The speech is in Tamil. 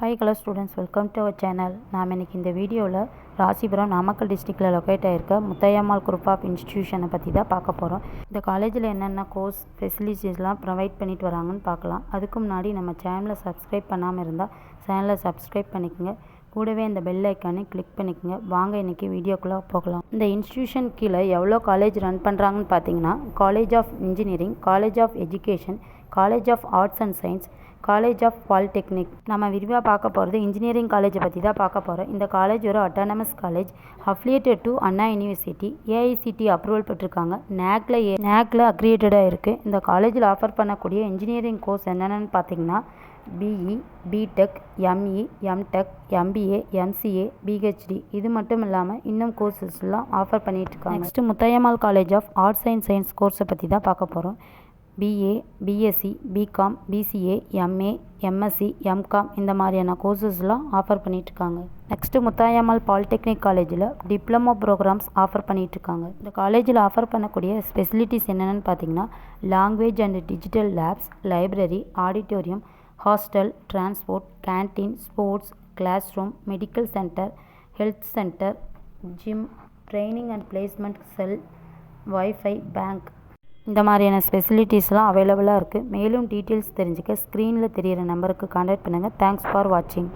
Hi hello students, welcome to our channel. நாம் இன்றைக்கி இந்த வீடியோவில் ராசிபுரம் நாமக்கல் டிஸ்ட்ரிக்டில் லொக்கேட் ஆகிருக்க முத்தையம்மாள் குரூப் ஆஃப் இன்ஸ்டிடியூஷனை பற்றி தான் பார்க்க போகிறோம். இந்த காலேஜில் என்னென்ன கோர்ஸ் ஃபெசிலிட்டிஸ்லாம் ப்ரொவைட் பண்ணிட்டு வராங்கன்னு பார்க்கலாம். அதுக்கு முன்னாடி நம்ம சேனலை சப்ஸ்கிரைப் பண்ணாமல் இருந்தால் சேனலை சப்ஸ்கிரைப் பண்ணிக்கோங்க. கூடவே இந்த பெல் ஐக்கானை கிளிக் பண்ணிக்கோங்க. வாங்க இன்றைக்கி வீடியோக்குள்ளே போகலாம். இந்த இன்ஸ்டிடியூஷன் கீழே எவ்வளோ காலேஜ் ரன் பண்ணுறாங்கன்னு பார்த்தீங்கன்னா, college of engineering, college of education, college of arts and science, college of polytechnic. நம்ம விரிவாக பார்க்க போகிறது இன்ஜினியரிங் காலேஜை பற்றி தான் பார்க்க போகிறோம். இந்த காலேஜ் ஒரு autonomous college, affiliated to Anna university, AICTE approval பெற்றிருக்காங்க, நேக்கில் அக்ரிடேட்டடாக இருக்குது. இந்த காலேஜில் ஆஃபர் பண்ணக்கூடிய இன்ஜினியரிங் கோர்ஸ் என்னென்னு பார்த்தீங்கன்னா, BE, BTech, ME, MTech, MBA, MCA, PhD. இது மட்டும் இல்லாமல் இன்னும் கோர்சஸ்லாம் ஆஃபர் பண்ணிட்டு இருக்காங்க. Next Muthayammal college of arts and science கோர்ஸை பற்றி தான் பார்க்க போகிறோம். BA, BSc, BCom, BCA, MA, MSc, MCom இந்த மாதிரியான கோர்சஸ்லாம் ஆஃபர் பண்ணிகிட்ருக்காங்க. நெக்ஸ்ட்டு முத்தாயம்மாள் பாலிடெக்னிக் காலேஜில் டிப்ளமோ ப்ரோக்ராம்ஸ் ஆஃபர் பண்ணிகிட்ருக்காங்க. இந்த காலேஜில் ஆஃபர் பண்ணக்கூடிய ஃபெசிலிட்டிஸ் என்னென்னு பார்த்தீங்கன்னா, language and digital labs, library, auditorium, hostel, transport, canteen, sports, class room, medical centre, health centre, gym, training and placement cell, wifi, bank இந்த மாதிரியான ஃபெசிலிட்டிஸ்லாம் அவைலபிளாக இருக்குது. மேலும் டீட்டெயில்ஸ் தெரிஞ்சுக்க ஸ்க்ரீனில் தெரிகிற நம்பருக்கு கான்டாக்ட் பண்ணுங்கள். தேங்க்ஸ் ஃபார் வாட்சிங்.